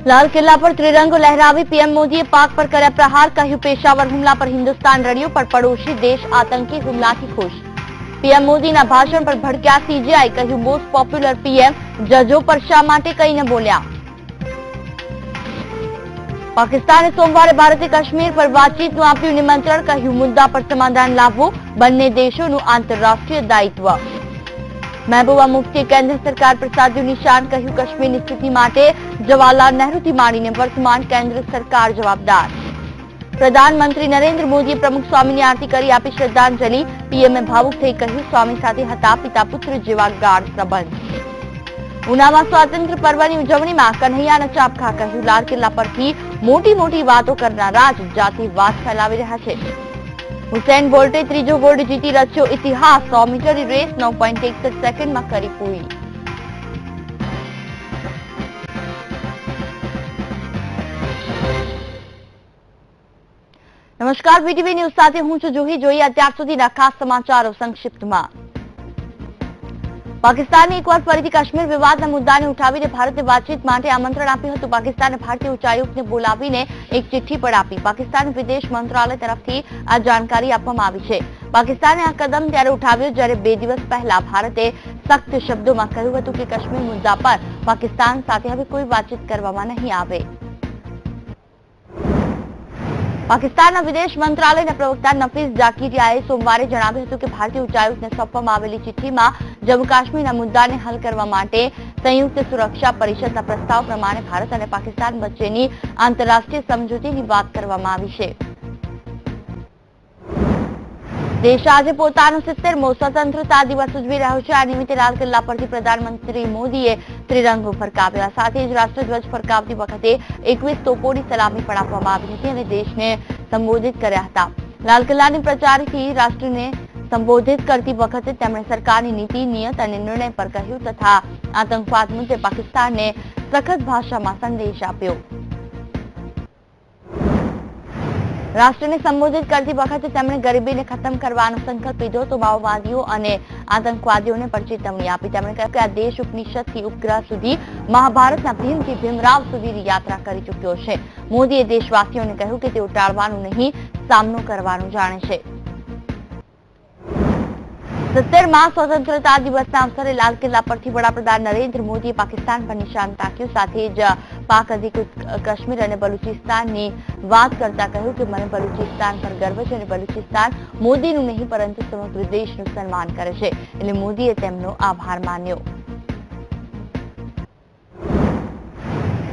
लाल किला पर त्रिरंगो लहरावी पीएम मोदीए पाक पर કર્યા પ્રહાર, કહ્યું પેશાવર હુમલા પર હિન્દુસ્તાન રડ્યું, પણ પડોશી દેશ આતંકી હુમલાથી ખુશ। પીએમ મોદીના ભાષણ પર ભડક્યા સીજેઆઈ, કહ્યું મોસ્ટ પોપ્યુલર પીએમ જજો પર શા માટે કંઈ ન બોલ્યા। પાકિસ્તાને સોમવારે ભારતે કાશ્મીર પર વાતચીતનું આપ્યું નિમંત્રણ, કહ્યું મુદ્દા પર સમાધાન લાવવું બંને દેશોનું આંતરરાષ્ટ્રીય દાયિત્વ। महबूबा मुफ्ती केंद्र सरकार पर साध्યું નિશાન, કહ્યું કાશ્મીરની સ્થિતિ માટે જવાહરલાલ નહેરુથી માંડીને વર્તમાન કેન્દ્ર સરકાર જવાબદાર। પ્રધાનમંત્રી નરેન્દ્ર મોદીએ પ્રમુખ સ્વામીની આરતી કરી આપી શ્રદ્ધાંજલિ। પીએમએ ભાવુક થઈ કહ્યું સ્વામી સાથે હતા પિતા પુત્ર જેવા ગાઢ સંબંધ। ઉનામાં સ્વાતંત્ર્ય પર્વની ઉજવણીમાં કન્હૈયાના ચાપખા, કહ્યું લાલ કિલ્લા પરથી મોટી મોટી વાતો કરનારા જ જાતિવાદ ફેલાવી રહ્યા છે। હુસેન બોલ્ટે ત્રીજો ગોલ્ડ જીતી રચ્યો ઇતિહાસ, 100 મીટરની રેસ 9.61 સેકન્ડમાં કરી પૂરી। નમસ્કાર, વીટીવી ન્યૂઝ સાથે હું છું જુહી। જોઈએ અત્યાર સુધીના ખાસ સમાચારો સંક્ષિપ્તમાં। પાકિસ્તાને એકવાર ફરીથી કાશ્મીર વિવાદના મુદ્દાને ઉઠાવીને ભારતે વાતચીત માટે આમંત્રણ આપ્યું હતું। પાકિસ્તાને ભારતીય ઉચ્ચાયુક્તને બોલાવીને એક ચિઠ્ઠી પણ આપી। પાકિસ્તાન વિદેશ મંત્રાલય તરફથી આ જાણકારી આપવામાં આવી છે। પાકિસ્તાને આ કદમ ત્યારે ઉઠાવ્યો જ્યારે 2 દિવસ પહેલા ભારતે સખ્ત શબ્દોમાં કહ્યું હતું કે કાશ્મીર મુદ્દા પર પાકિસ્તાન સાથે હવે કોઈ વાતચીત કરવામાં નહીં આવે। પાકિસ્તાનના વિદેશ મંત્રાલયના પ્રવક્તા નફીસ જાકીરિયાએ સોમવારે જણાવ્યું હતું કે ભારતીય ઉચ્ચાયુક્તને સોંપવામાં આવેલી ચિઠ્ઠીમાં જમ્મુ કાશ્મીરના મુદ્દાને હલ કરવા માટે સંયુક્ત સુરક્ષા પરિષદના પ્રસ્તાવ પ્રમાણે ભારત અને પાકિસ્તાન વચ્ચેની આંતરરાષ્ટ્રીય સમજૂતીની વાત કરવામાં આવી છે। દેશ આજે પોતાનો 70મો સ્વતંત્રતા દિવસ ઉજવી રહ્યો છે। આ નિમિત્તે લાલ કિલ્લા પરથી પ્રધાનમંત્રી મોદીએ ત્રિરંગો ફરકાવ્યો। સાથે જ રાષ્ટ્રધ્વજ ફરકાવતી વખતે 21 તોપોની સલામી પણ આપવામાં આવી હતી અને દેશને સંબોધિત કર્યા હતા। લાલ કિલ્લાની પ્રચારથી રાષ્ટ્રને સંબોધિત કરતી વખતે તેમણે સરકારની નીતિ, નિયત અને નિર્ણય પર કહ્યું તથા આતંકવાદ મુદ્દે પાકિસ્તાનને સખત ભાષામાં સંદેશ આપ્યો। રાષ્ટ્રને સંબોધિત કરતી વખતે તેમણે ગરીબીને ખતમ કરવાનો સંકલ્પ લીધો તો માઓવાદીઓ અને આતંકવાદીઓને પણ ચેતવણી આપી। તેમણે કહ્યું કે આ દેશ ઉપનિષદથી ઉપગ્રહ સુધી, મહાભારતના ભીમથી ભીમરાવ સુધીની યાત્રા કરી ચૂક્યો છે। મોદીએ દેશવાસીઓને કહ્યું કે તેઓ ટાળવાનું નહીં, સામનો કરવાનું જાણે છે। 70મા સ્વતંત્રતા દિવસના અવસરે લાલ કિલ્લા પરથી વડાપ્રધાન નરેન્દ્ર મોદીએ પાકિસ્તાન પર નિશાન તાક્યું। સાથે જ પાક અધિકૃત કાશ્મીર અને બલુચિસ્તાનની વાત કરતા કહ્યું કે મને બલુચિસ્તાન પર ગર્વ છે અને બલુચિસ્તાન મોદીનું નહીં પરંતુ સમગ્ર દેશનું સન્માન કરે છે, એટલે મોદીએ તેમનો આભાર માન્યો।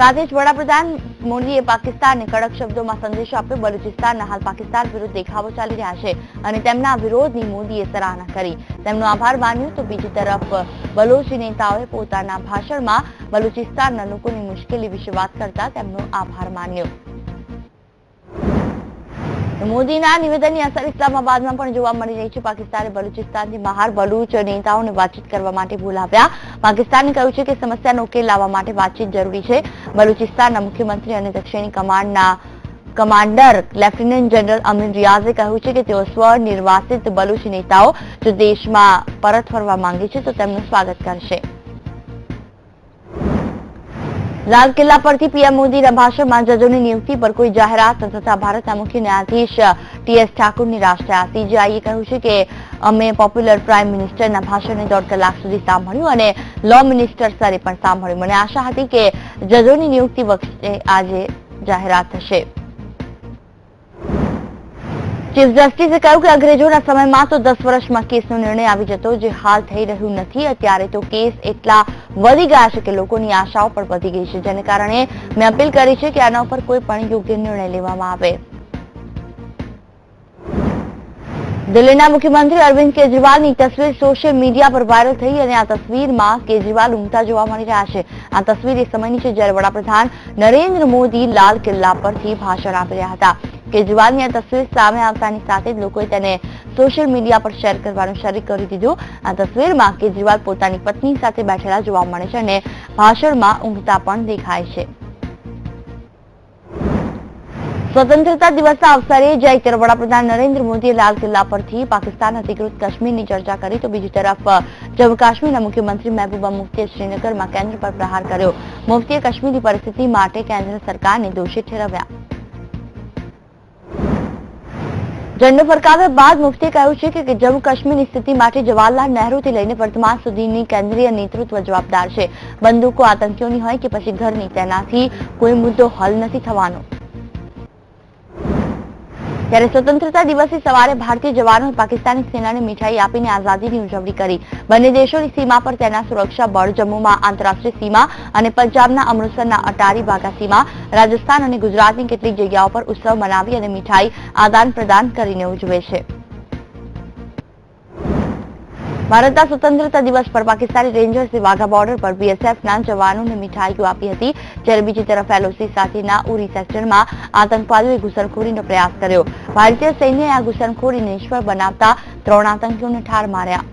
સાથે જ વડાપ્રધાન મોદીએ પાકિસ્તાનને કડક શબ્દોમાં સંદેશો આપ્યો। બલુચિસ્તાનના હાલ પાકિસ્તાન વિરુદ્ધ દેખાવો ચાલી રહ્યા છે અને તેમના વિરોધની મોદીએ સરાહના કરી, તેમનો આભાર માન્યો। તો બીજી તરફ બલોચી નેતાઓએ પોતાના ભાષણમાં બલુચિસ્તાનના લોકોની મુશ્કેલી વિશે વાત કરતા તેમનો આભાર માન્યો। મોદીના નિવેદનની અસર ઇસ્લામાબાદમાં પણ જોવા મળી રહી છે। પાકિસ્તાને બલુચિસ્તાનથી બહાર બલુચ નેતાઓને વાતચીત કરવા માટે બોલાવ્યા। પાકિસ્તાને કહ્યું છે કે સમસ્યાનો ઉકેલ લાવવા માટે વાતચીત જરૂરી છે। બલુચિસ્તાનના મુખ્યમંત્રી અને દક્ષિણી કમાન્ડના કમાન્ડર લેફ્ટનન્ટ જનરલ અમીન રિયાઝે કહ્યું છે કે તેઓ સ્વનિર્વાસિત બલુચ નેતાઓ જો દેશમાં પરત ફરવા માંગે છે તો તેમનું સ્વાગત કરશે। લાલ કિલ્લા પરથી પીએમ મોદીના ભાષણમાં જજોની નિયુક્તિ પર કોઈ જાહેરાત ન થતા ભારતના મુખ્ય ન્યાયાધીશ ટીએસ ઠાકુર નિરાશ થયા। સીજેઆઈએ કહ્યું છે કે અમે પોપ્યુલર પ્રાઇમ મિનિસ્ટરના ભાષણને 1.5 કલાક સુધી સાંભળ્યું અને લો મિનિસ્ટર સ્તરે પણ સાંભળ્યું। મને આશા હતી કે જજોની નિયુક્તિ વખતે આજે જાહેરાત થશે। ચીફ જસ્ટિસે કહ્યું કે અંગ્રેજોના સમયમાં તો 10 વર્ષમાં કેસનો નિર્ણય આવી જતો, જે હાલ થઈ રહ્યું નથી। અત્યારે તો કેસ એટલા વધી ગયા છે કે લોકોની આશાઓ પણ વધી ગઈ છે, જેને કારણે મેં અપીલ કરી છે કે આના ઉપર કોઈ પણ યોગ્ય નિર્ણય લેવામાં આવે। દિલ્હીના મુખ્યમંત્રી અરવિંદ કેજરીવાલની તસવીર સોશિયલ મીડિયા પર વાયરલ થઈ અને આ તસવીરમાં કેજરીવાલ ઊંઘતા જોવા મળી રહ્યા છે। આ તસવીર એ સમયની છે જ્યારે વડાપ્રધાન નરેન્દ્ર મોદી લાલ કિલ્લા પરથી ભાષણ આપી રહ્યા હતા। કેજરીવાલની આ તસવીર સામે આવતાની સાથે જ લોકોએ તેને સોશિયલ મીડિયા પર શેર કરવાનું શરૂ કરી દીધું। આ તસવીરમાં કેજરીવાલ પોતાની પત્ની સાથે બેઠેલા જોવા મળે છે અને ભાષણમાં ઊંઘતા પણ દેખાય છે। સ્વતંત્રતા દિવસના અવસરે જય તરફ વડાપ્રધાન નરેન્દ્ર મોદીએ લાલ કિલ્લા પરથી પાકિસ્તાન અધિકૃત કાશ્મીરની ચર્ચા કરી તો બીજી તરફ જમ્મુ કાશ્મીરના મુખ્યમંત્રી મહેબૂબા મુફ્તીએ શ્રીનગરમાં કેન્દ્ર પર પ્રહાર કર્યો। મુફ્તીએ કાશ્મીરની પરિસ્થિતિ માટે કેન્દ્ર સરકારને દોષિત ઠેરવ્યા. ઝંડો ફરકાવ્યા બાદ મુફ્તીએ કહ્યું છે કે જમ્મુ કાશ્મીરની સ્થિતિ માટે જવાહરલાલ નહેરુથી લઈને વર્તમાન સુધીની કેન્દ્રીય નેતૃત્વ જવાબદાર છે. બંદૂકો આતંકીઓની હોય કે પછી ઘરની, તેનાથી કોઈ મુદ્દો હલ નથી થવાનો. ત્યારે સ્વતંત્રતા દિવસે સવારે ભારતીય જવાનોએ પાકિસ્તાની સેનાને મીઠાઈ આપીને આઝાદીની ઉજવણી કરી. બંને દેશોની સીમા પર તેના સુરક્ષા બળ, જમ્મુમાં આંતરરાષ્ટ્રીય સીમા અને પંજાબના અમૃતસરના અટારી વાઘા સીમા, રાજસ્થાન અને ગુજરાતની કેટલીક જગ્યાઓ પર ઉત્સવ મનાવી અને મીઠાઈ આદાન પ્રદાન કરીને ઉજવે છે. ભારતના સ્વતંત્રતા દિવસ પર પાકિસ્તાની રેન્જર્સે વાઘા બોર્ડર પર બીએસએફના જવાનોને મીઠાઈઓ આપી હતી. જ્યારે બીજી તરફ એલઓસી સાથેના ઉરી સેક્ટરમાં આતંકવાદીઓએ ઘૂસણખોરીનો પ્રયાસ કર્યો. ભારતીય સૈન્યએ આ ઘૂસણખોરીને નિષ્ફળ બનાવતા 3 આતંકીઓને ઠાર માર્યા.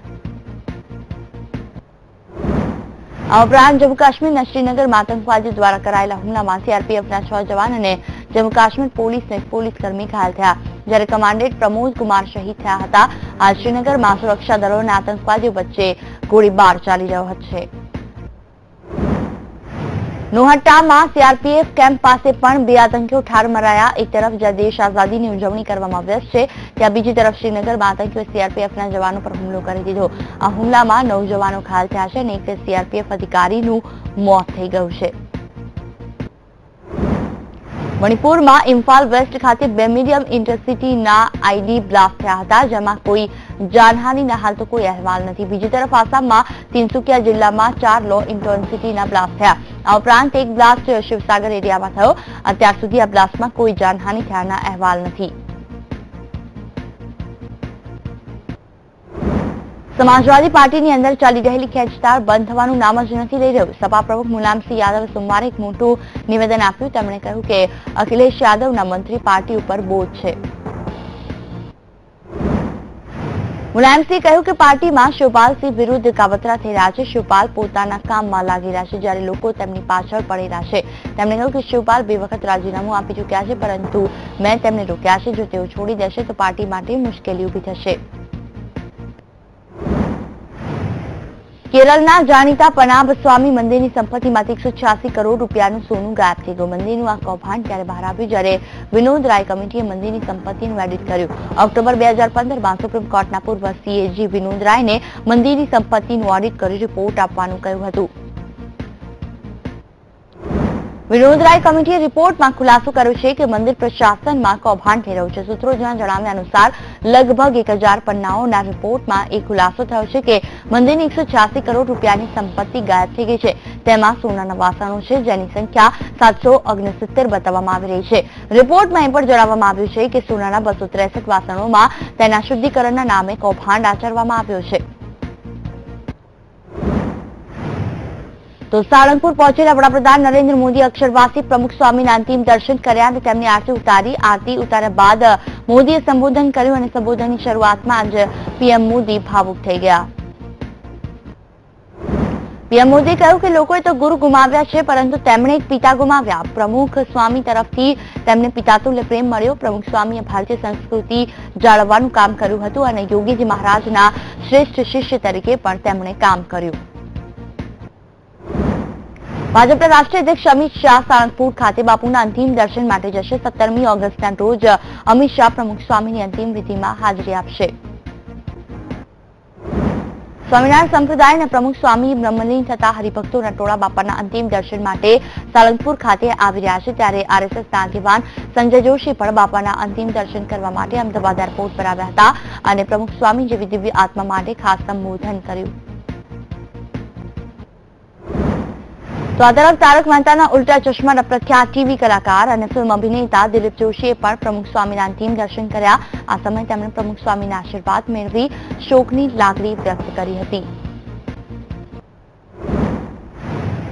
આ ઉપરાંત જમ્મુ કાશ્મીરના શ્રીનગરમાં આતંકવાદીઓ દ્વારા કરાયેલા હુમલામાં સીઆરપીએફના 6 જવાન અને જમ્મુ કાશ્મીર પોલીસના એક પોલીસકર્મી ઘાયલ થયા, જ્યારે કમાન્ડન્ટ પ્રમોદ કુમાર શહીદ થયા હતા. આ શ્રીનગરમાં સુરક્ષા દળો અને આતંકવાદીઓ વચ્ચે ગોળીબાર ચાલી રહ્યો છે. નોહટ્ટામાં સીઆરપીએફ કેમ્પ પાસે પણ 2 આતંકીઓ ઠાર મરાયા. એક તરફ જ્યાં દેશ આઝાદીની ઉજવણી કરવામાં વ્યસ્ત છે, ત્યાં બીજી તરફ શ્રીનગરમાં આતંકીઓએ સીઆરપીએફના જવાનો પર હુમલો કરી દીધો. આ હુમલામાં 9 જવાનો ઘાયલ થયા છે અને એક સીઆરપીએફ અધિકારીનું મોત થઈ ગયું છે. મણિપુરમાં ઇમ્ફાલ વેસ્ટ ખાતે 2 મીડિયમ ઇન્ટરસિટીના આઈડી બ્લાસ્ટ થયા હતા, જેમાં કોઈ જાનહાનિના હાલ તો કોઈ અહેવાલ નથી. બીજી તરફ આસામમાં તિનસુકિયા જિલ્લામાં 4 લો ઇન્ટરસિટીના બ્લાસ્ટ થયા. આ ઉપરાંત એક બ્લાસ્ટ શિવસાગર એરિયામાં થયો. અત્યાર સુધી આ બ્લાસ્ટમાં કોઈ જાનહાનિ થયાના અહેવાલ નથી. સમાજવાદી પાર્ટીની અંદર ચાલી રહેલી ખેંચતાણ બંધ થવાનું નામ જ નથી લઈ રહ્યું. સપા પ્રમુખ મુલાયમસિંહ યાદવે સોમવારે એક મોટું નિવેદન આપ્યું. તેમણે કહ્યું કે અખિલેશ યાદવના મંત્રી પાર્ટી ઉપર બોજ છે. મુલાયમસિંહે કહ્યું કે પાર્ટીમાં શિવપાલસિંહ વિરુદ્ધ કાવતરા થઈ રહ્યા છે. શિવપાલ પોતાના કામમાં લાગી રહ્યા છે, જ્યારે લોકો તેમની પાછળ પડી રહ્યા છે. તેમણે કહ્યું કે શિવપાલ 2 વખત રાજીનામું આપી ચૂક્યા છે, પરંતુ મેં તેમને રોક્યા છે. જો તેઓ છોડી દેશે તો પાર્ટી માટે મુશ્કેલી ઊભી થશે. કેરળના જાણીતા પનાબ સ્વામી મંદિરની સંપત્તિમાંથી 186 કરોડ રૂપિયાનું સોનું ગાયબ થઈ ગયું. મંદિરનું આ કૌભાંડ ત્યારે બહાર આવ્યું જ્યારે વિનોદ રાય કમિટીએ મંદિરની સંપત્તિનું ઓડિટ કર્યું. ઓક્ટોબર 2015માં સુપ્રીમ કોર્ટના પૂર્વ સીએજી વિનોદ રાયને મંદિરની સંપત્તિનું ઓડિટ કરી રિપોર્ટ આપવાનું કહ્યું હતું. વિનોદ રાય કમિટીએ રિપોર્ટમાં ખુલાસો કર્યો છે કે મંદિર પ્રશાસનમાં કૌભાંડ થઈ રહ્યું છે. સૂત્રોના જણાવ્યા અનુસાર લગભગ 1000 પન્નાઓના રિપોર્ટમાં એ ખુલાસો થયો છે કે મંદિરની 186 કરોડ રૂપિયાની સંપત્તિ ગાયબ થઈ ગઈ છે. તેમાં સોનાના વાસણો છે, જેની સંખ્યા 769 બતાવવામાં આવી રહી છે. રિપોર્ટમાં એ પણ જણાવવામાં આવ્યું છે કે સોનાના 263 વાસણોમાં તેના શુદ્ધિકરણના નામે કૌભાંડ આચરવામાં આવ્યો છે. તો સાળંગપુર પહોંચેલા વડાપ્રધાન નરેન્દ્ર મોદી અક્ષરવાસી પ્રમુખ સ્વામીના અંતિમ દર્શન કર્યા અને તેમની આરતી ઉતારી. આરતી ઉતાર્યા બાદ મોદીએ સંબોધન કર્યું અને સંબોધનની શરૂઆતમાં જ પીએમ મોદી ભાવુક થઈ ગયા. પીએમ મોદીએ કહ્યું કે લોકોએ તો ગુરુ ગુમાવ્યા છે, પરંતુ તેમણે એક પિતા ગુમાવ્યા. પ્રમુખ સ્વામી તરફથી તેમને પિતાતુલ્ય પ્રેમ મળ્યો. પ્રમુખ સ્વામીએ ભારતીય સંસ્કૃતિ જાળવવાનું કામ કર્યું હતું અને યોગીજી મહારાજના શ્રેષ્ઠ શિષ્ય તરીકે પણ તેમણે કામ કર્યું. ભાજપના રાષ્ટ્રીય અધ્યક્ષ અમિત શાહ સાળંગપુર ખાતે બાપુના અંતિમ દર્શન માટે જશે. 17મી ઓગસ્ટના રોજ અમિત શાહ પ્રમુખ સ્વામીની અંતિમ વિધિમાં હાજરી આપશે. સ્વામિનારાયણ સંપ્રદાયના પ્રમુખ સ્વામી બ્રહ્મલીન થતા હરિભક્તોના ટોળા બાપાના અંતિમ દર્શન માટે સાળંગપુર ખાતે આવી રહ્યા છે. ત્યારે આરએસએસના આગેવાન સંજય જોશી પણ બાપાના અંતિમ દર્શન કરવા માટે અમદાવાદ એરપોર્ટ પર આવ્યા હતા અને પ્રમુખ સ્વામી જેવી દિવ્ય આત્મા માટે ખાસ સંબોધન કર્યું. તો આ તરફ તારક મહેતાના ઉલ્ટા ચશ્માના પ્રખ્યાત ટીવી કલાકાર અને ફિલ્મ અભિનેતા દિલીપ જોશીએ પણ પ્રમુખ સ્વામીના અંતિમ દર્શન કર્યા. આ સમયે તેમણે પ્રમુખ સ્વામીના આશીર્વાદ મેળવી શોકની લાગણી વ્યક્ત કરી હતી.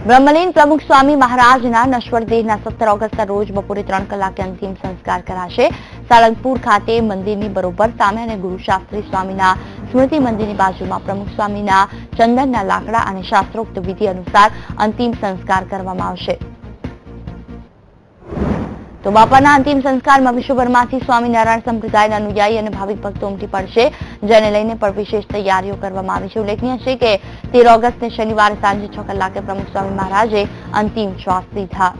બ્રહ્મલીન પ્રમુખ સ્વામી મહારાજના નશ્વર દેહના 17 ઓગસ્ટના રોજ બપોરે 3 કલાકે અંતિમ સંસ્કાર કરાશે. સાળંગપુર ખાતે મંદિરની બરોબર સામે અને ગુરુશાસ્ત્રી સ્વામીના સ્મૃતિ મંદિરની બાજુમાં પ્રમુખ સ્વામીના ચંદનના લાકડા અને શાસ્ત્રોક્ત વિધિ અનુસાર અંતિમ સંસ્કાર કરવામાં આવશે. તો બાપાના અંતિમ સંસ્કારમાં વિશ્વભરમાંથી સ્વામિનારાયણ સંપ્રદાયના અનુયાયી અને ભાવિક ભક્તો ઉમટી પડશે, જેને લઈને પણ વિશેષ તૈયારીઓ કરવામાં આવી છે. ઉલ્લેખનીય છે કે 13 ઓગસ્ટને શનિવારે સાંજે 6 કલાકે પ્રમુખ સ્વામી મહારાજે અંતિમ શ્વાસ લીધા.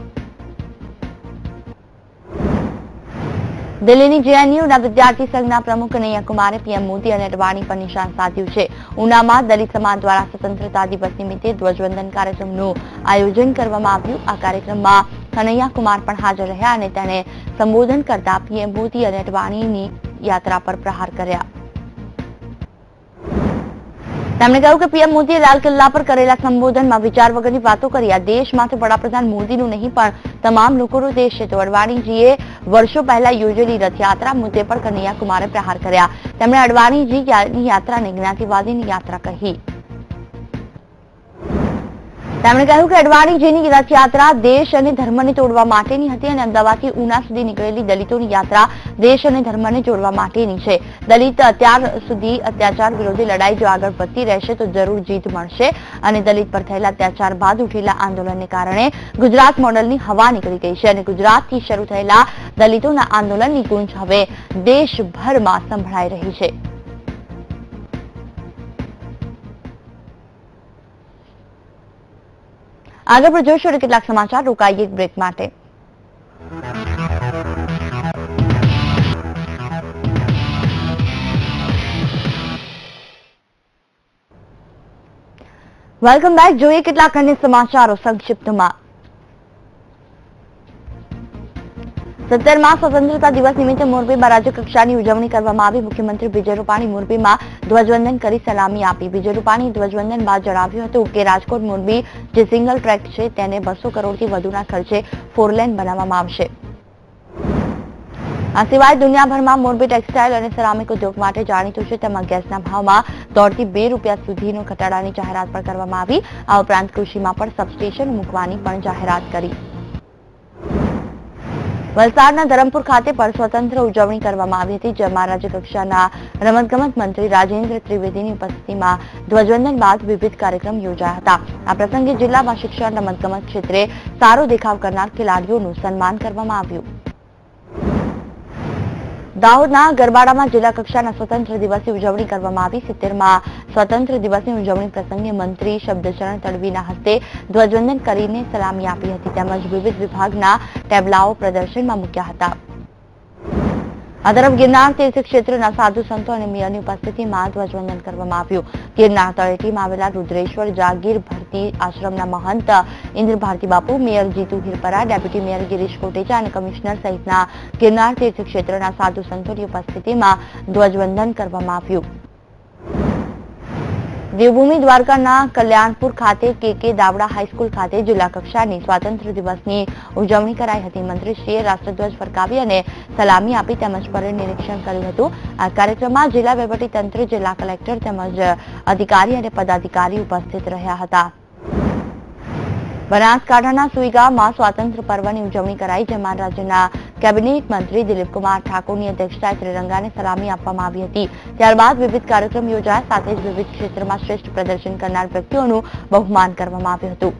દિલ્હીની જેએનયુના વિદ્યાર્થી સંઘના પ્રમુખ કનૈયા કુમારે પીએમ મોદી અને અડવાણી પર નિશાન સાધ્યું છે. ઉનામાં દલિત સમાજ દ્વારા સ્વતંત્રતા દિવસ નિમિત્તે ધ્વજવંદન કાર્યક્રમનું આયોજન કરવામાં આવ્યું. આ કાર્યક્રમમાં કનૈયા કુમાર પણ હાજર રહ્યા અને તેને સંબોધન કરતા પીએમ મોદી અને અડવાણીની યાત્રા પર પ્રહાર કર્યા. તેમણે કહ્યું કે પીએમ મોદીએ લાલ કિલ્લા પર કરેલા સંબોધનમાં વિચાર વગરની વાતો કરી. આ દેશ માત્ર વડાપ્રધાન મોદીનું નહીં પણ તમામ લોકોનો દેશ છે. તો અડવાણીજીએ વર્ષો પહેલા યોજેલી રથયાત્રા મુદ્દે પણ કનૈયા કુમારે પ્રહાર કર્યા. તેમણે અડવાણીજીની યાત્રાને જ્ઞાતિવાદીની યાત્રા કહી. તેમણે કહ્યું કે અડવાણીજીની રથયાત્રા દેશ અને ધર્મને તોડવા માટેની હતી અને અમદાવાદથી ઉના સુધી નીકળેલી દલિતોની યાત્રા દેશ અને ધર્મને જોડવા માટેની છે. દલિત અત્યાર સુધી અત્યાચાર વિરોધી લડાઈ જો આગળ વધતી રહેશે તો જરૂર જીત મળશે અને દલિત પર થયેલા અત્યાચાર બાદ ઉઠેલા આંદોલનને કારણે ગુજરાત મોડલની હવા નીકળી ગઈ છે અને ગુજરાતથી શરૂ થયેલા દલિતોના આંદોલનની ગૂંજ હવે દેશભરમાં સંભળાઈ રહી છે. આગળ પર જોઈશું કેટલાક સમાચાર. રોકાઈએ એક બ્રેક માટે. Welcome back. જોઈએ કેટલાક અન્ય સમાચારો સંક્ષિપ્તમાં. 17મા સ્વતંત્રતા દિવસ નિમિત્તે મોરબીમાં રાજ્ય કક્ષાની ઉજવણી કરવામાં આવી. મુખ્યમંત્રી વિજય રૂપાણી મોરબીમાં ધ્વજવંદન કરી સલામી આપી. વિજય રૂપાણી ધ્વજવંદન બાદ જણાવ્યું હતું કે રાજકોટ મોરબી જે સિંગલ ટ્રેક છે તેને 200 કરોડથી વધુના ખર્ચે 4 લેન બનાવવામાં આવશે. આ સિવાય દુનિયાભરમાં મોરબી ટેક્સટાઇલ અને સેરામિક ઉદ્યોગ માટે જાણીતું છે. તેમાં ગેસના ભાવમાં 1.5 થી 2 રૂપિયા સુધીનો ઘટાડાની જાહેરાત પણ કરવામાં આવી. આ ઉપરાંત કૃષિમાં પણ સબસ્ટેશન મૂકવાની પણ જાહેરાત કરી. વલસાડના ધરમપુર ખાતે પણ સ્વતંત્ર ઉજવણી કરવામાં આવી હતી, જેમાં રાજ્યકક્ષાના રમતગમત મંત્રી રાજેન્દ્ર ત્રિવેદીની ઉપસ્થિતિમાં ધ્વજવંદન બાદ વિવિધ કાર્યક્રમ યોજાયા હતા. આ પ્રસંગે જિલ્લામાં શિક્ષણ રમતગમત ક્ષેત્રે સારો દેખાવ કરનાર ખેલાડીઓનું સન્માન કરવામાં આવ્યું. દાહોદના ગરબાડામાં જિલ્લા કક્ષાના સ્વતંત્ર દિવસની ઉજવણી કરવામાં આવી. 70મા સ્વતંત્ર દિવસની ઉજવણી પ્રસંગે મંત્રી શબ્દચરણ તડવીના હસ્તે ધ્વજવંદન કરીને સલામી આપી હતી, તેમજ વિવિધ વિભાગના ટેબલાઓ પ્રદર્શનમાં મૂક્યા હતા. આ તરફ ગિરનાર તીર્થ ક્ષેત્રના સાધુ સંતો અને મેયરની ઉપસ્થિતિમાં ધ્વજવંદન કરવામાં આવ્યું. ગિરનાર તળેટીમાં આવેલા રુદ્રેશ્વર જાગીર ભરતી આશ્રમના મહંત ઇન્દ્ર ભારતી બાપુ, mayor Jitu Hirpara, deputy mayor Girish Kotecha અને કમિશનર સહિતના ગિરનાર તીર્થ ક્ષેત્રના સાધુ સંતોની ઉપસ્થિતિમાં ધ્વજવંદન કરવામાં આવ્યું. દેવભૂમિ દ્વારકાના કલ્યાણપુર ખાતે કે દાવડા હાઈસ્કૂલ ખાતે જિલ્લા કક્ષાની સ્વાતંત્ર્ય દિવસની ઉજવણી કરાઈ હતી. મંત્રીશ્રીએ રાષ્ટ્રધ્વજ ફરકાવી અને સલામી આપી તેમજ પરેડ નિરીક્ષણ કર્યું હતું. આ કાર્યક્રમમાં જિલ્લા વહીવટીતંત્ર, જિલ્લા કલેક્ટર તેમજ અધિકારી અને પદાધિકારી ઉપસ્થિત રહ્યા હતા. બનાસકાંઠાના સુઈગામમાં સ્વાતંત્ર્ય પર્વની ઉજવણી કરાઈ, જેમાં રાજ્યના કેબિનેટ મંત્રી દિલીપકુમાર ઠાકોરની અધ્યક્ષતાએ ત્રિરંગાને સલામી આપવામાં આવી હતી. ત્યારબાદ વિવિધ કાર્યક્રમ યોજાયા, સાથે જ વિવિધ ક્ષેત્રમાં શ્રેષ્ઠ પ્રદર્શન કરનાર વ્યક્તિઓનું બહુમાન કરવામાં આવ્યું હતું.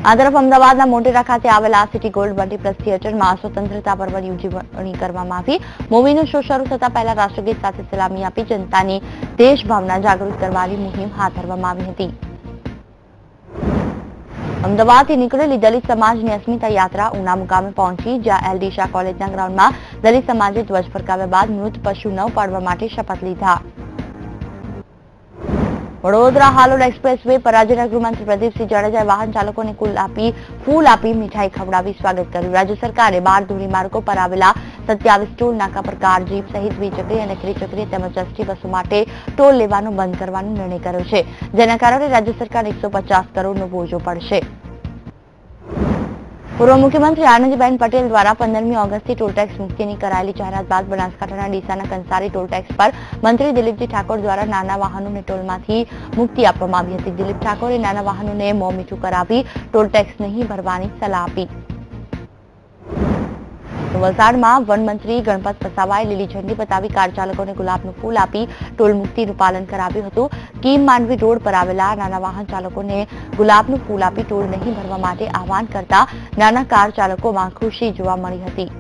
આ તરફ અમદાવાદના મોટેરા ખાતે આવેલા સિટી ગોલ્ડ મલ્ટીપ્લેક્સ થિયેટરમાં સ્વતંત્રતા પર્વની ઉજવણી કરવામાં આવી. મૂવીનો શો શરૂ થતા પહેલા રાષ્ટ્રગીત સાથે સલામી આપી જનતાની દેશભાવના જાગૃત કરવાની મુહિમ હાથ ધરવામાં આવી હતી. અમદાવાદથી નીકળેલી દલિત સમાજની અસ્મિતા યાત્રા ઉના મુકામે પહોંચી, જ્યાં એલડી શાહ કોલેજના ગ્રાઉન્ડમાં દલિત સમાજે ધ્વજ ફરકાવ્યા બાદ મૃત પશુ ન પાડવા માટે શપથ લીધા. વડોદરા હાલોલ એક્સપ્રેસ વે પર રાજ્યના ગૃહમંત્રી પ્રદીપસિંહ જાડેજાએ વાહન ચાલકોને ફૂલ આપી મીઠાઈ ખવડાવી સ્વાગત કર્યું. રાજ્ય સરકારે 12 ધોરીમાર્ગો પર આવેલા 27 ટોલ નાકા પર કાર, જીપ સહિત દ્વિચક્રીય અને ત્રિચક્રીય તેમજ એસટી બસો માટે ટોલ લેવાનો બંધ કરવાનો નિર્ણય કર્યો છે, જેના કારણે રાજ્ય સરકારને 150 કરોડનો બોજો પડશે. પૂર્વ મુખ્યમંત્રી આનંદીબેન પટેલ દ્વારા 15મી ઓગસ્ટથી ટોલટેક્સ મુક્તિની કરાયેલી જાહેરાત બાદ બનાસકાંઠાના ડીસાના કંસારી ટોલટેક્સ પર મંત્રી દિલીપજી ઠાકોર દ્વારા નાના વાહનોને ટોલમાંથી મુક્તિ આપવામાં આવી હતી. દિલીપ ઠાકોરે નાના વાહનોને મોં મીઠું કરાવી ટોલટેક્સ નહીં ભરવાની સલાહ આપી. વલસાડમાં વન મંત્રી ગણપત વસાવાએ લીલી ઝંડી બતાવી કાર ચાલકોને ગુલાબનું ફૂલ આપી ટોલ મુક્તિનું પાલન કરાવ્યું હતું. કીમ માંડવી રોડ પર આવેલા નાના વાહન ચાલકોને ગુલાબનું ફૂલ આપી ટોલ નહીં ભરવા માટે આહવાન કરતા નાના કાર ચાલકોમાં ખુશી જોવા મળી હતી.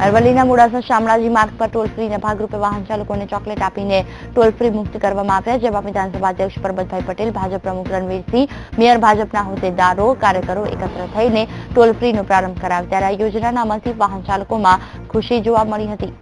અરવલ્લીના મોડાસા શામળાજી માર્ગ પર ટોલ ફ્રીના ભાગરૂપે વાહન ચાલકોને ચોકલેટ આપીને ટોલ ફ્રી મુક્ત કરવામાં આવ્યા, જેમાં વિધાનસભા અધ્યક્ષ પરબતભાઈ પટેલ, ભાજપ પ્રમુખ રણવીરસિંહ, મેયર ભાજપના હોદ્દેદારો, કાર્યકરો એકત્ર થઈને ટોલ ફ્રીનો પ્રારંભ કરાવ્યો. ત્યારે આ યોજનાના અમલથી વાહન ચાલકોમાં ખુશી જોવા મળી હતી.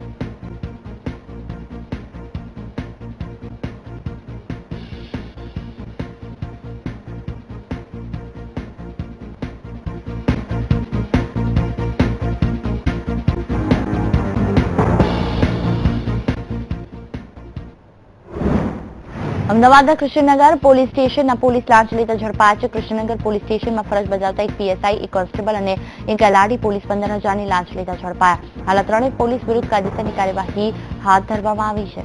અમદાવાદના કૃષ્ણનગર પોલીસ સ્ટેશનના પોલીસ લાંચ લેતા ઝડપાયા છે. કૃષ્ણનગર પોલીસ સ્ટેશનમાં ફરજ બજાવતા એક પીએસઆઈ, એક કોન્સ્ટેબલ અને એક એલઆરડી પોલીસ 15,000ની લાંચ લેતા ઝડપાયા. હાલ ત્રણેય પોલીસ વિરુદ્ધ કાયદેસરની કાર્યવાહી હાથ ધરવામાં આવી છે.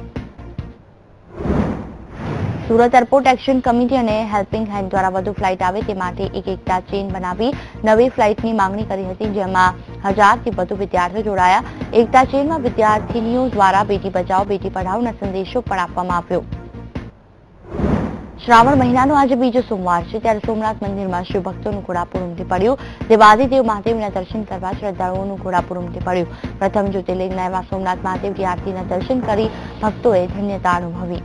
સુરત એરપોર્ટ એક્શન કમિટી અને હેલ્પિંગ હેન્ડ દ્વારા વધુ ફ્લાઇટ આવે તે માટે એક એકતા ચેઇન બનાવી નવી ફ્લાઇટની માંગણી કરી હતી, જેમાં 1000થી વધુ વિદ્યાર્થીઓ જોડાયા. એકતા ચેઇનમાં વિદ્યાર્થીનીઓ દ્વારા બેટી બચાવો બેટી પઢાઓના સંદેશો પણ આપવામાં આવ્યો. શ્રાવણ મહિનાનો આજે બીજો સોમવાર છે, ત્યારે સોમનાથ મંદિરમાં શિવ ભક્તોનું ઘોડાપુર ઉમટી પડ્યું. દેવાધિદેવ મહાદેવના દર્શન કરવા શ્રદ્ધાળુઓનું ઘોડાપુર ઉમટી પડ્યું. પ્રથમ જ્યોતિર્લિંગના એવા સોમનાથ મહાદેવની આરતીના દર્શન કરી ભક્તોએ ધન્યતા અનુભવી.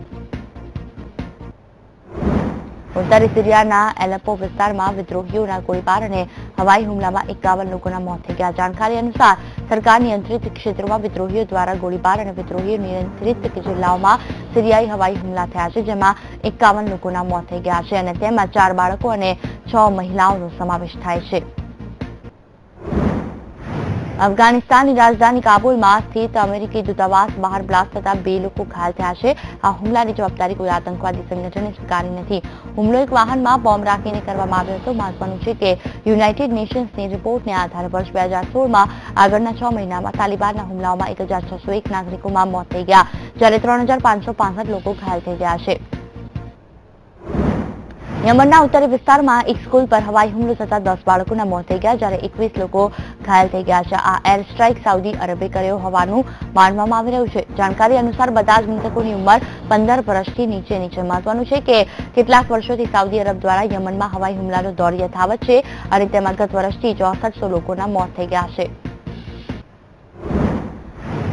ઉત્તરી સિરિયાના એલેપો વિસ્તારમાં વિદ્રોહીઓના ગોળીબાર અને હવાઈ હુમલામાં 51 લોકોના મોત થઈ ગયા. જાણકારી અનુસાર સરકાર નિયંત્રિત ક્ષેત્રોમાં વિદ્રોહીઓ દ્વારા ગોળીબાર અને વિદ્રોહીઓ નિયંત્રિત જિલ્લાઓમાં સિરિયાઈ હવાઈ હુમલા થયા છે, જેમાં 51 લોકોના મોત થઈ ગયા છે અને તેમાં 4 બાળકો અને 6 મહિલાઓનો સમાવેશ થાય છે. અફઘાનિસ્તાનની રાજધાની કાબુલમાં સ્થિત અમેરિકી દૂતાવાસ બહાર બ્લાસ્ટ થતા 2 લોકો ઘાયલ થયા છે. આ હુમલાની જવાબદારી કોઈ આતંકવાદી સંગઠને સ્વીકારી નથી. હુમલો એક વાહનમાં બોમ્બ રાખીને કરવામાં આવ્યો હતો. મહત્વનું છે કે યુનાઇટેડ નેશન્સની રિપોર્ટને આધારે વર્ષ 2016માં આગળના 6 મહિનામાં તાલિબાનના હુમલાઓમાં 1601 નાગરિકોમાં મોત થઈ ગયા, જ્યારે 3565 લોકો ઘાયલ થઈ ગયા છે. યમનના ઉત્તરી વિસ્તારમાં એક સ્કૂલ પર હવાઈ હુમલો થતા 10 બાળકોના મોત થઈ ગયા, જ્યારે 21 લોકો ઘાયલ થઈ ગયા છે. આ એર સ્ટ્રાઇક સાઉદી અરબે કર્યો હોવાનું માનવામાં આવી રહ્યું છે. જાણકારી અનુસાર બધા જ મૃતકોની ઉંમર 15 વર્ષથી નીચેની છે. મહત્વનું છે કે કેટલાક વર્ષોથી સાઉદી અરબ દ્વારા યમનમાં હવાઈ હુમલાનો દોર યથાવત છે અને તેમાં ગત વર્ષથી 6400 લોકોના મોત થઈ ગયા છે.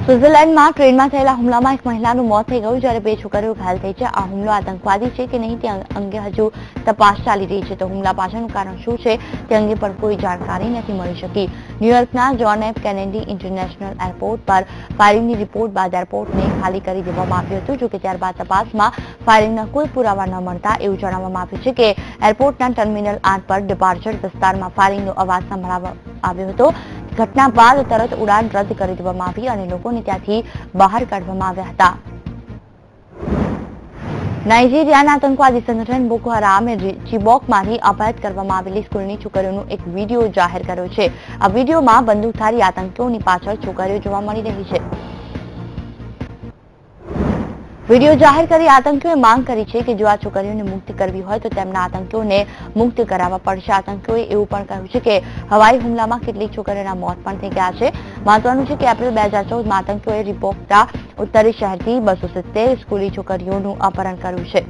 સ્વિટ્ઝરલેન્ડમાં ટ્રેનમાં થયેલા હુમલામાં એક મહિલાનું મોત થઈ ગયું, જ્યારે 2 છોકરીઓ ઘાયલ થઈ છે. આ હુમલો આતંકવાદી છે કે નહીં તે અંગે હજુ તપાસ ચાલી રહી છે. તો હુમલા પાછળનું કારણ શું છે તે અંગે પણ કોઈ જાણકારી નથી મળી શકી. ન્યુયોર્કના John F Kennedy International Airport પર ફાયરિંગની રિપોર્ટ બાદ એરપોર્ટને ખાલી કરી દેવામાં આવ્યું હતું. જોકે ત્યારબાદ તપાસમાં ફાયરિંગના કોઈ પુરાવા ન મળતા એવું જણાવવામાં આવ્યું છે કે એરપોર્ટના ટર્મિનલ 8 પર ડિપાર્ચર વિસ્તારમાં ફાયરિંગનો અવાજ સંભળાવવામાં આવ્યો હતો. ઘટના બાદ તરત ઉડાન રદ કરી દેવામાં આવી અને લોકોને ત્યાંથી બહાર કાઢવામાં આવ્યા હતા. નાઇજીરિયાના આતંકવાદી સંગઠન બોકો હરામે ચિબોકમાંથી અપહૃત કરવામાં આવેલી સ્કૂલની છોકરીઓનો એક વિડીયો જાહેર કર્યો છે. આ વિડીયોમાં બંદૂકધારી આતંકીઓની પાછળ છોકરીઓ જોવા મળી રહી છે. વિડીયો જાહેર કરી આતંકીઓએ માંગ કરી છે કે જો આ છોકરીઓને મુક્ત કરવી હોય તો તેમના આતંકીઓને મુક્ત કરાવવા પડશે. આતંકીઓએ એવું પણ કહ્યું છે કે હવાઈ હુમલામાં કેટલીક છોકરીઓના મોત પણ થઈ ગયા છે. મહત્વનું છે કે એપ્રિલ 2014માં આતંકીઓએ રિપોર્ટના ઉત્તરી શહેરથી 270 સ્કૂલી છોકરીઓનું અપહરણ કર્યું છે.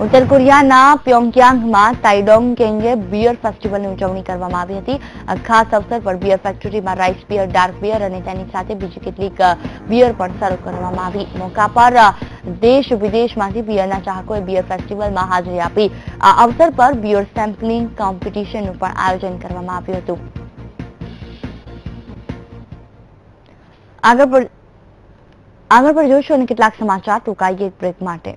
ઉત્તર કોરિયાના પ્યોંગયાંગમાં તાઇડોંગ ગેંગે બિયર ફેસ્ટિવલની ઉજવણી કરવામાં આવી હતી. આ ખાસ અવસર પર બિયર ફેક્ટરીમાં રાઇસ બિયર, ડાર્ક બિયર અને તેની સાથે બીજી કેટલીક બિયર પણ સર્વ કરવામાં આવી. મોકા પર દેશ વિદેશમાંથી બિયરના ચાહકોએ બિયર ફેસ્ટિવલમાં હાજરી આપી. આ અવસર પર બિયર સેમ્પલિંગ કોમ્પિટિશનનું પણ આયોજન કરવામાં આવ્યું હતું. આગળ પર જોઈશું અને કેટલાક સમાચાર ટૂંકાઈએ એક બ્રેક માટે.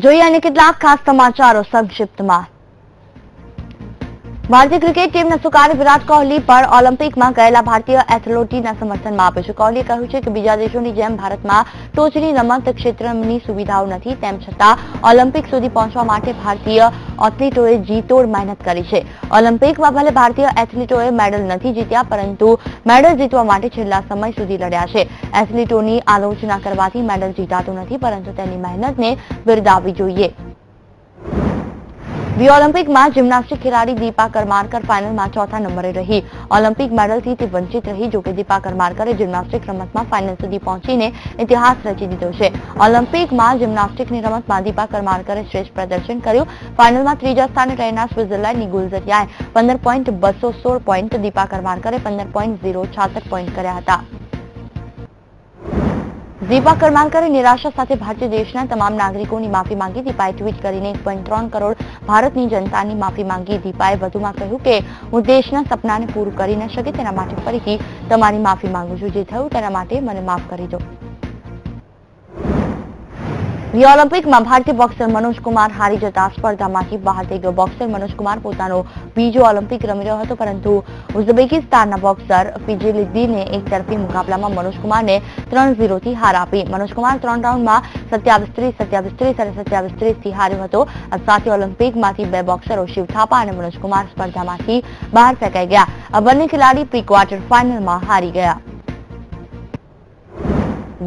જોઈએ અને કેટલાક ખાસ સમાચારો સંક્ષિપ્તમાં. ભારતીય ક્રિકેટ ટીમના સુકાની વિરાટ કોહલી પર ઓલિમ્પિકમાં ગયેલા ભારતીય એથ્લેટોના સમર્થનમાં આપ્યું છે. કોહલીએ કહ્યું છે કે બીજા દેશોની જેમ ભારતમાં ટોચની રમત ક્ષેત્રની સુવિધાઓ નથી. તેમ છતાં ઓલિમ્પિક સુધી પહોંચવા માટે ભારતીય એથ્લેટોએ જીતોડ મહેનત કરી છે. ઓલિમ્પિકમાં ભલે ભારતીય એથ્લેટોએ મેડલ નથી જીત્યા, પરંતુ મેડલ જીતવા માટે છેલ્લા સમય સુધી લડ્યા છે. એથ્લેટોની આલોચના કરવાથી મેડલ જીતાતું નથી, પરંતુ તેની મહેનતને બિરદાવવી જોઈએ. રિયો ઓલિમ્પિકમાં જિમ્નાસ્ટિક ખેલાડી દીપા કરમારકર ફાઇનલમાં ચોથા નંબરે રહી. ઓલિમ્પિક મેડલથી તે વંચિત રહી. જોકે દીપા કરમારકરે જિમ્નાસ્ટિક રમતમાં ફાઇનલ સુધી પહોંચીને ઇતિહાસ રચી દીધો છે. ઓલિમ્પિકમાં જિમ્નાસ્ટિકની રમતમાં દીપા કરમારકરે શ્રેષ્ઠ પ્રદર્શન કર્યું. ફાઇનલમાં ત્રીજા સ્થાને રહેનાર સ્વિટ્ઝરલેન્ડની ગુલઝરિયાએ 15.216 પોઈન્ટ, દીપા કરમારકરે 15.066 પોઈન્ટ કર્યા હતા. દીપા કરમારકરે નિરાશા સાથે ભારતીય દેશના તમામ નાગરિકોની માફી માંગી. દીપાએ ટ્વીટ કરીને 1.3 કરોડ ભારતની જનતાની માફી માંગી. દીપાએ વધુમાં કહ્યું કે હું દેશના સપનાને પૂરું કરી ન શકી, તેના માટે ફરીથી તમારી માફી માંગુ છું. જે થયું તેના માટે મને માફ કરી દો. રિયો ઓલિમ્પિકમાં ભારતીય બોક્સર મનોજ કુમાર હારી જતા સ્પર્ધામાંથી બહાર થઈ ગયો. બોક્સર મનોજ કુમાર પોતાનો બીજો ઓલિમ્પિક રમી રહ્યો હતો, પરંતુ ઉઝબેકિસ્તાનના બોક્સર ફિજેલિદ્દીને એક તરફી મુકાબલામાં મનોજ કુમારને 3-0 થી હાર આપી. મનોજ કુમાર 3 રાઉન્ડમાં 27-30, 27-30 અને 27-30 થી હાર્યો હતો. આ સાથે ઓલિમ્પિકમાંથી 2 બોક્સરો શિવ થાપા અને મનોજ કુમાર સ્પર્ધામાંથી બહાર ફેંકાઈ ગયા. આ બંને ખેલાડી પ્રી ક્વાર્ટર ફાઇનલમાં હારી ગયા.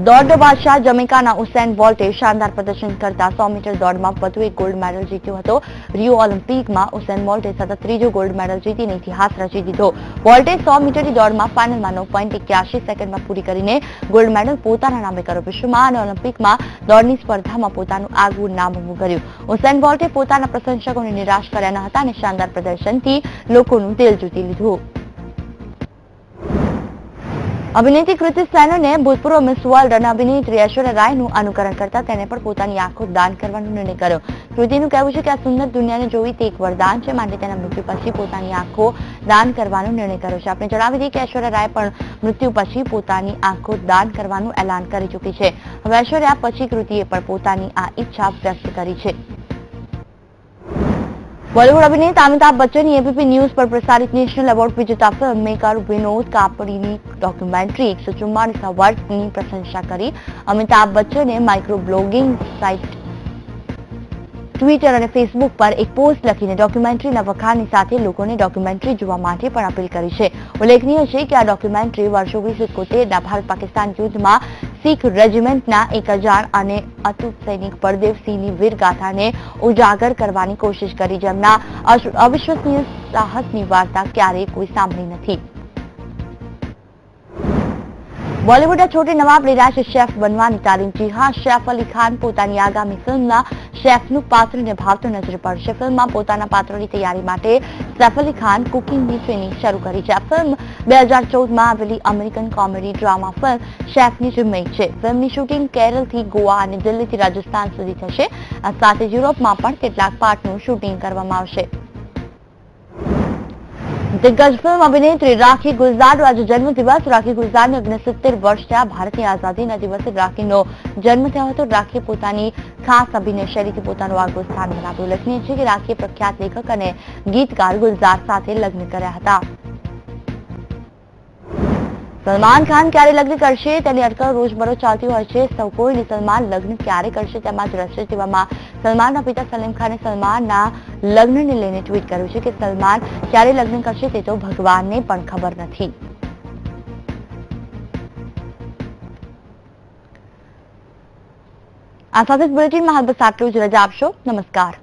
દોડનો બાદશાહ જમૈકાના ઉસેન બોલ્ટે શાનદાર પ્રદર્શન કરતા 100 મીટર દોડમાં વધુ એક ગોલ્ડ મેડલ જીત્યો હતો. રિયો ઓલિમ્પિકમાં ઉસેન બોલ્ટે સતત ત્રીજો ગોલ્ડ મેડલ જીતીને ઇતિહાસ રચી દીધો. બોલ્ટે 100 મીટરની દોડમાં ફાઇનલમાં 9.81 સેકન્ડમાં પૂરી કરીને ગોલ્ડ મેડલ પોતાના નામે કર્યો. વિશ્વમાં અને ઓલિમ્પિકમાં દોડની સ્પર્ધામાં પોતાનું આગવું નામ ઉભું કર્યું. ઉસેન બોલ્ટે પોતાના પ્રશંસકોને નિરાશ કર્યા ન હતા અને શાનદાર પ્રદર્શનથી લોકોનું દિલ જીતી લીધું. અભિનેત્રી કૃતિ સેનને ભૂતપૂર્વ મિસ વર્લ્ડ અને અભિનેત્રી ઐશ્વર્યા રાયનું અનુકરણ કરતા તેને પણ પોતાની આંખો દાન કરવાનો નિર્ણય કર્યો. કૃતિનું કહેવું છે કે આ સુંદર દુનિયાને જોવી તે એક વરદાન છે, માટે તેના મૃત્યુ પછી પોતાની આંખો દાન કરવાનો નિર્ણય કર્યો છે. આપણે જણાવી દઈએ કે ઐશ્વર્યા રાય પણ મૃત્યુ પછી પોતાની આંખો દાન કરવાનું એલાન કરી ચૂકી છે. હવે ઐશ્વર્યા પછી કૃતિએ પણ પોતાની આ ઈચ્છા વ્યક્ત કરી છે. બોલિવૂડ અભિનેતા અમિતાભ બચ્ચનની એબીપી ન્યૂઝ પર પ્રસારિત નેશનલ એવોર્ડ વિજેતા ફિલ્મ મેકર વિનોદ કાપડીની ડોક્યુમેન્ટરી 144 વર્ષની પ્રશંસા કરી. અમિતાભ બચ્ચને માઇક્રો બ્લોગિંગ સાઇટ ટ્વિટર અને ફેસબુક પર એક પોસ્ટ લખીને ડોક્યુમેન્ટરીના વખાણની સાથે લોકોને ડોક્યુમેન્ટરી જોવા માટે પણ અપીલ કરી છે. ઉલ્લેખનીય છે કે આ ડોક્યુમેન્ટરી વર્ષો 1971ના ભારત-પાકિસ્તાન યુદ્ધમાં શીખ રેજિમેન્ટના એક અજાણ અને અતૂટ સૈનિક બળદેવસિંહની વીરગાથાને ઉજાગર કરવાની કોશિશ કરી, જેમના અવિશ્વસનીય સાહસની વાર્તા ક્યારેય કોઈ સાંભળી નથી. બોલિવૂડના છોટે નવાબ લઈ રહ્યા છે શેફ બનવાની તાલીમ. જી હા, સૈફ અલી ખાન પોતાની આગામી ફિલ્મના શેફનું પાત્ર નિભાવતો નજરે પડશે. ફિલ્મમાં પોતાના પાત્રની તૈયારી માટે સૈફ અલી ખાન કુકિંગની ટ્રેનિંગ શરૂ કરી છે. આ ફિલ્મ 2014માં આવેલી અમેરિકન કોમેડી ડ્રામા ફિલ્મ શેફની રિમેક છે. ફિલ્મની શૂટિંગ કેરળથી ગોવા અને દિલ્હીથી રાજસ્થાન સુધી થશે. આ સાથે યુરોપમાં પણ કેટલાક પાર્ટનું શૂટિંગ કરવામાં આવશે. દિગ્ગજ ફિલ્મ અભિનેત્રી રાખી ગુલઝારનો આજે જન્મદિવસ. રાખી ગુલઝારને 69 વર્ષ થયા. ભારતની આઝાદીના દિવસે રાખીનો જન્મ થયો હતો. રાખીએ પોતાની ખાસ અભિનય શૈલીથી પોતાનું આગવું સ્થાન બનાવ્યું. ઉલ્લેખનીય છે કે રાખીએ પ્રખ્યાત લેખક અને ગીતકાર ગુલઝાર સાથે લગ્ન કર્યા હતા. સલમાન ખાન ક્યારે લગ્ન કરશે તેની અટકળ રોજબરોજ ચાલતી હોય છે. સૌ કોઈને સલમાન લગ્ન ક્યારે કરશે તેમાં જ રસ છે. તેવામાં સલમાનના પિતા સલીમ ખાને સલમાનના લગ્નને લઈને ટ્વીટ કર્યું છે કે સલમાન ક્યારે લગ્ન કરશે તે તો ભગવાનને પણ ખબર નથી. આ સાથે બુલેટિનમાં હાલ બસ આટલું જ. રજા આપશો. નમસ્કાર.